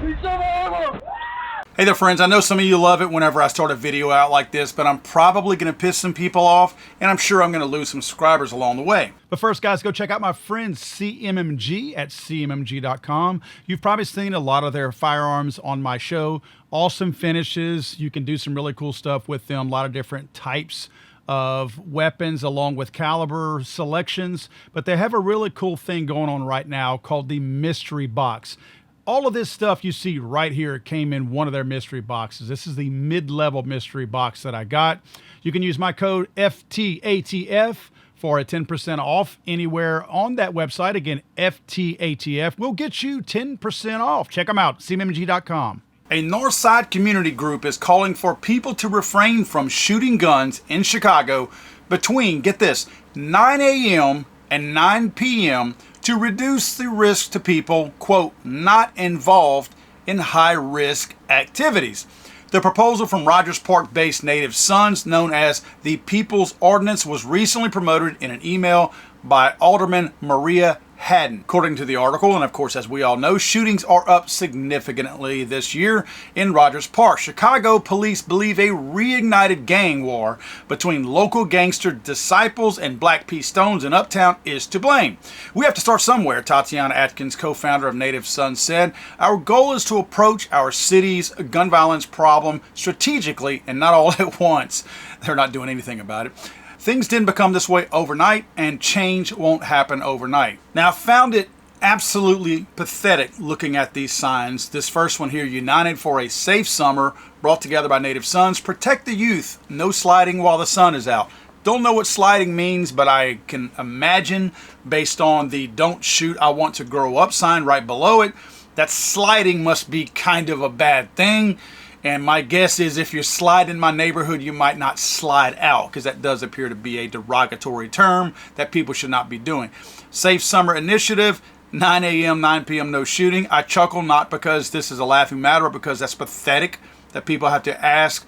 Hey there friends, I know some of you love it whenever I start a video out like this, but I'm probably going to piss some people off, and I'm sure I'm going to lose some subscribers along the way. But first guys, go check out my friends CMMG at cmmg.com. You've probably seen a lot of their firearms on my show. Awesome finishes. You can do some really cool stuff with them. A lot of different types of weapons along with caliber selections. But they have a really cool thing going on right now called the mystery box. All of this stuff you see right here came in one of their mystery boxes. This is the mid-level mystery box that I got. You can use my code FTATF for a 10% off anywhere on that website. Again, FTATF will get you 10% off. Check them out, cmmg.com. A Northside community group is calling for people to refrain from shooting guns in Chicago between, get this, 9 a.m. and 9 p.m. to reduce the risk to people, quote, not involved in high-risk activities. The proposal from Rogers Park-based Native Sons, known as the People's Ordinance, was recently promoted in an email by Alderman Maria Haddon. According to the article, and of course as we all know, shootings are up significantly this year in Rogers Park. Chicago police believe a reignited gang war between local gangster Disciples and Black P. Stones in Uptown is to blame. We have to start somewhere, Tatiana Atkins, co-founder of Native Sons, said. Our goal is to approach our city's gun violence problem strategically and not all at once. They're not doing anything about it. Things didn't become this way overnight, and change won't happen overnight. Now, I found it absolutely pathetic looking at these signs. This first one here, United for a Safe Summer, brought together by Native Sons. Protect the youth. No sliding while the sun is out. Don't know what sliding means, but I can imagine, based on the Don't Shoot, I Want to Grow Up sign right below it, that sliding must be kind of a bad thing. And my guess is if you slide in my neighborhood, you might not slide out, because that does appear to be a derogatory term that people should not be doing. Safe Summer Initiative, 9 a.m., 9 p.m., no shooting. I chuckle not because this is a laughing matter, but because that's pathetic that people have to ask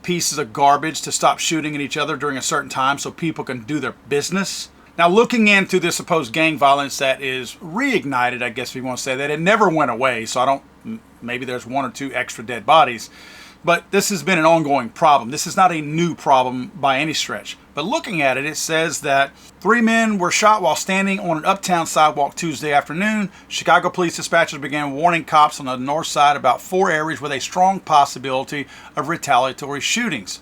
pieces of garbage to stop shooting at each other during a certain time so people can do their business. Now, looking into this supposed gang violence that is reignited, I guess if you want to say that, it never went away, so maybe there's one or two extra dead bodies, but this has been an ongoing problem. This is not a new problem by any stretch. But looking at it, it says that 3 men were shot while standing on an uptown sidewalk Tuesday afternoon. Chicago police dispatchers began warning cops on the north side about 4 areas with a strong possibility of retaliatory shootings.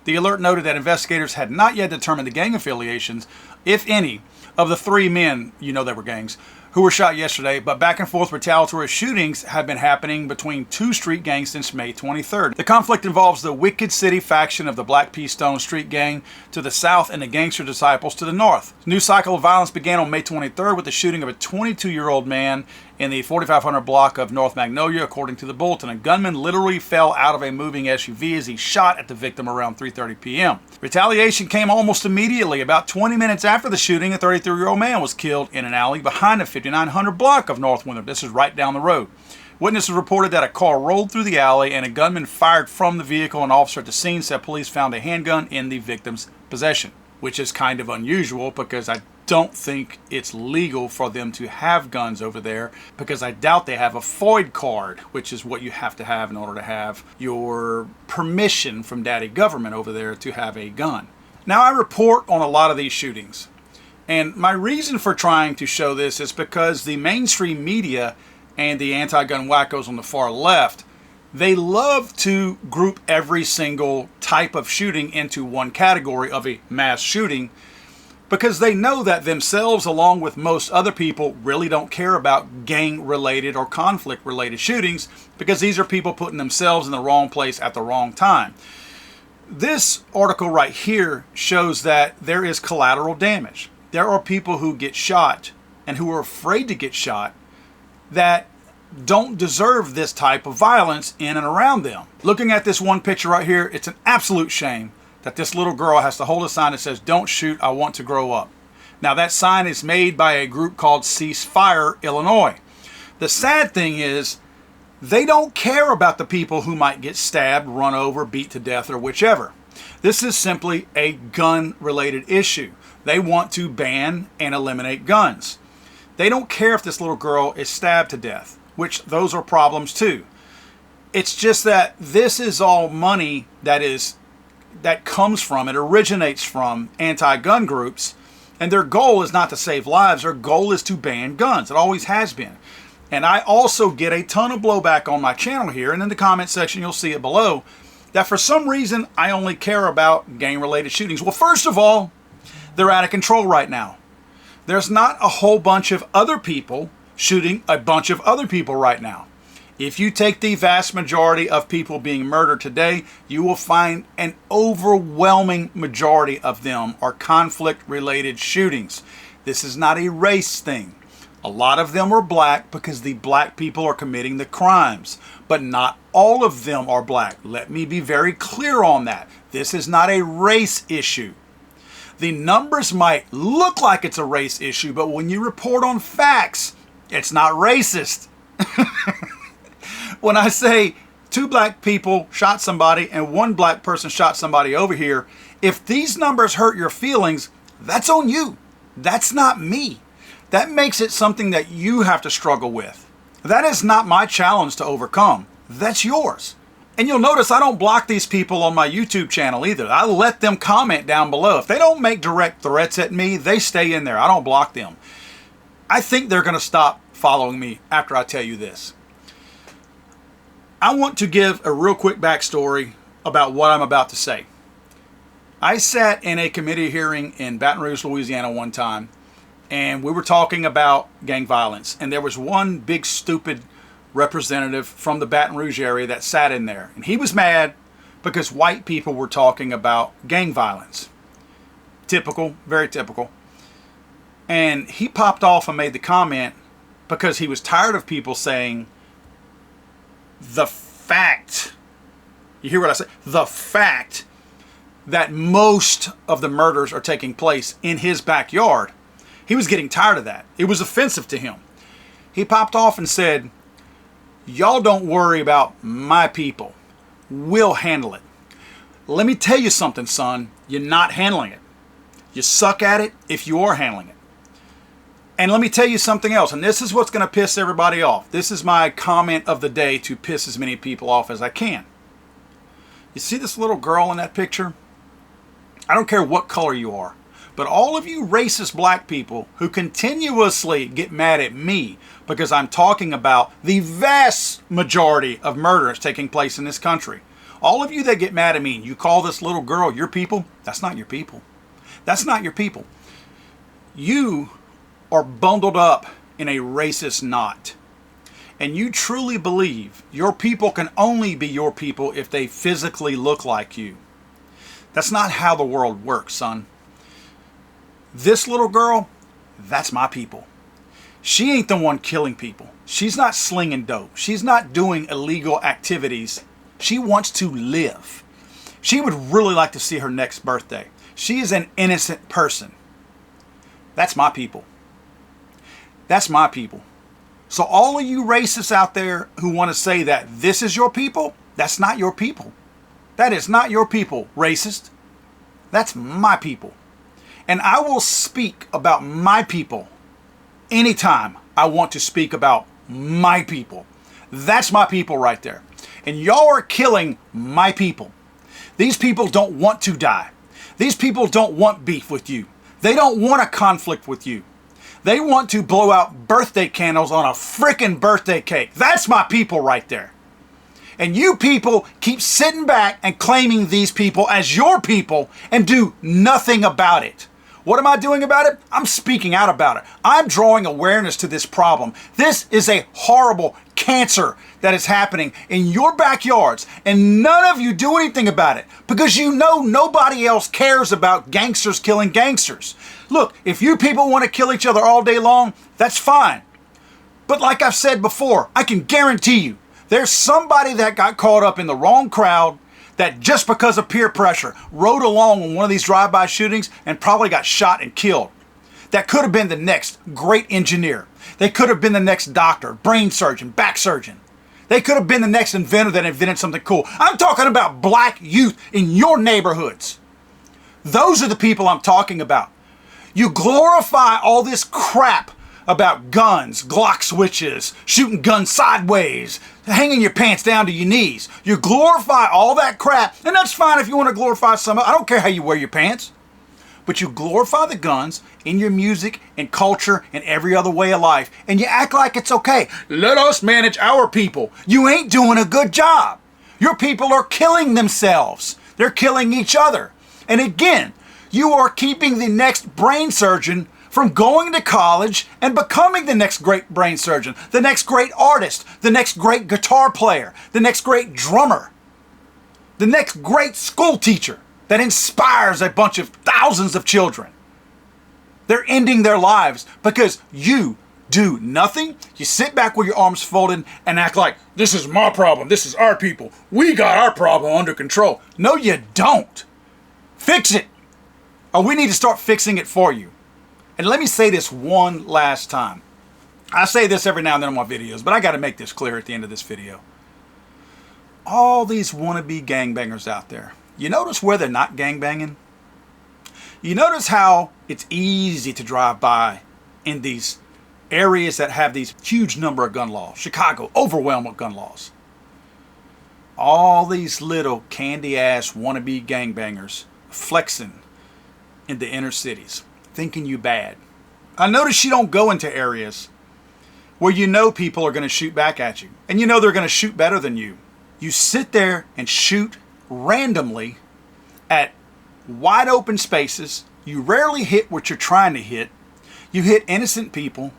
The alert noted that investigators had not yet determined the gang affiliations, if any, of the 3 men, you know they were gangs, who were shot yesterday, but back and forth retaliatory shootings have been happening between 2 street gangs since May 23rd. The conflict involves the Wicked City faction of the Black P. Stone street gang to the south and the Gangster Disciples to the north. A new cycle of violence began on May 23rd with the shooting of a 22-year-old man in the 4500 block of North Magnolia, according to the bulletin. A gunman literally fell out of a moving SUV as he shot at the victim around 3:30 p.m. Retaliation came almost immediately. About 20 minutes after the shooting, a 33-year-old man was killed in an alley behind the 5900 block of North Winthrop. This is right down the road. Witnesses reported that a car rolled through the alley and a gunman fired from the vehicle. An officer at the scene said police found a handgun in the victim's possession, which is kind of unusual because I don't think it's legal for them to have guns over there, because I doubt they have a FOID card, which is what you have to have in order to have your permission from daddy government over there to have a gun. Now, I report on a lot of these shootings, and my reason for trying to show this is because the mainstream media and the anti-gun wackos on the far left, they love to group every single type of shooting into one category of a mass shooting, because they know that themselves, along with most other people, really don't care about gang-related or conflict-related shootings, because these are people putting themselves in the wrong place at the wrong time. This article right here shows that there is collateral damage. There are people who get shot and who are afraid to get shot that don't deserve this type of violence in and around them. Looking at this one picture right here, it's an absolute shame that this little girl has to hold a sign that says, "Don't shoot, I want to grow up." Now, that sign is made by a group called Cease Fire Illinois. The sad thing is, they don't care about the people who might get stabbed, run over, beat to death, or whichever. This is simply a gun-related issue. They want to ban and eliminate guns. They don't care if this little girl is stabbed to death which those are problems too. It's just that this is all money that comes from, it originates from anti-gun groups, and their goal is not to save lives, their goal is to ban guns. It always has been. And I also get a ton of blowback on my channel here, and in the comment section you'll see it below, that for some reason I only care about gang-related shootings. Well, first of all, they're out of control right now. There's not a whole bunch of other people shooting a bunch of other people right now. If you take the vast majority of people being murdered today, you will find an overwhelming majority of them are conflict-related shootings. This is not a race thing. A lot of them are black because the black people are committing the crimes, but not all of them are black. Let me be very clear on that. This is not a race issue. The numbers might look like it's a race issue, but when you report on facts, it's not racist. When I say 2 black people shot somebody and 1 black person shot somebody over here, if these numbers hurt your feelings, that's on you. That's not me. That makes it something that you have to struggle with. That is not my challenge to overcome. That's yours. And you'll notice I don't block these people on my YouTube channel either. I let them comment down below. If they don't make direct threats at me, they stay in there. I don't block them. I think they're going to stop following me after I tell you this. I want to give a real quick backstory about what I'm about to say. I sat in a committee hearing in Baton Rouge, Louisiana one time, and we were talking about gang violence. And there was one big stupid representative from the Baton Rouge area that sat in there. And he was mad because white people were talking about gang violence. Typical, very typical. And he popped off and made the comment because he was tired of people saying, the fact, you hear what I say? The fact that most of the murders are taking place in his backyard. He was getting tired of that. It was offensive to him. He popped off and said, y'all don't worry about my people. We'll handle it. Let me tell you something, son. You're not handling it. You suck at it if you are handling it. And let me tell you something else, and this is what's going to piss everybody off. This is my comment of the day to piss as many people off as I can. You see this little girl in that picture? I don't care what color you are, but all of you racist black people who continuously get mad at me because I'm talking about the vast majority of murders taking place in this country. All of you that get mad at me and you call this little girl your people, that's not your people. That's not your people. You are bundled up in a racist knot. And you truly believe your people can only be your people if they physically look like you. That's not how the world works, son. This little girl, that's my people. She ain't the one killing people. She's not slinging dope. She's not doing illegal activities. She wants to live. She would really like to see her next birthday. She is an innocent person. That's my people. That's my people. So all of you racists out there who want to say that this is your people, that's not your people. That is not your people, racist. That's my people. And I will speak about my people anytime I want to speak about my people. That's my people right there. And y'all are killing my people. These people don't want to die. These people don't want beef with you. They don't want a conflict with you. They want to blow out birthday candles on a frickin' birthday cake. That's my people right there. And you people keep sitting back and claiming these people as your people and do nothing about it. What am I doing about it? I'm speaking out about it. I'm drawing awareness to this problem. This is a horrible cancer that is happening in your backyards, and none of you do anything about it because you know nobody else cares about gangsters killing gangsters. Look, if you people want to kill each other all day long, that's fine. But like I've said before, I can guarantee you there's somebody that got caught up in the wrong crowd that just because of peer pressure rode along on one of these drive-by shootings and probably got shot and killed. That could have been the next great engineer. They could have been the next doctor, brain surgeon, back surgeon. They could have been the next inventor that invented something cool. I'm talking about black youth in your neighborhoods. Those are the people I'm talking about. You glorify all this crap about guns, Glock switches, shooting guns sideways, hanging your pants down to your knees. You glorify all that crap, and that's fine if you want to glorify some. I don't care how you wear your pants. But you glorify the guns in your music and culture and every other way of life, and you act like it's okay. Let us manage our people. You ain't doing a good job. Your people are killing themselves. They're killing each other. And again, you are keeping the next brain surgeon from going to college and becoming the next great brain surgeon, the next great artist, the next great guitar player, the next great drummer, the next great school teacher that inspires a bunch of thousands of children. They're ending their lives because you do nothing. You sit back with your arms folded and act like, this is my problem, this is our people, we got our problem under control. No, you don't. Fix it. Or we need to start fixing it for you. And let me say this one last time. I say this every now and then on my videos, but I got to make this clear at the end of this video. All these wannabe gangbangers out there, you notice where they're not gangbanging? You notice how it's easy to drive by in these areas that have these huge number of gun laws. Chicago, overwhelmed with gun laws. All these little candy-ass wannabe gangbangers flexing in the inner cities, thinking you bad. I notice you don't go into areas where you know people are going to shoot back at you, and you know they're going to shoot better than you. You sit there and shoot randomly at wide open spaces. You rarely hit what you're trying to hit. You hit innocent people,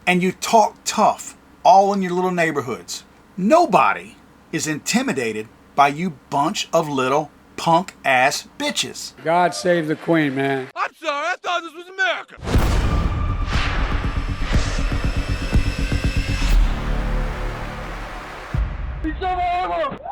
and you talk tough all in your little neighborhoods. Nobody is intimidated by you bunch of little punk ass bitches. God save the Queen, man. I'm sorry, I thought this was America. He's over.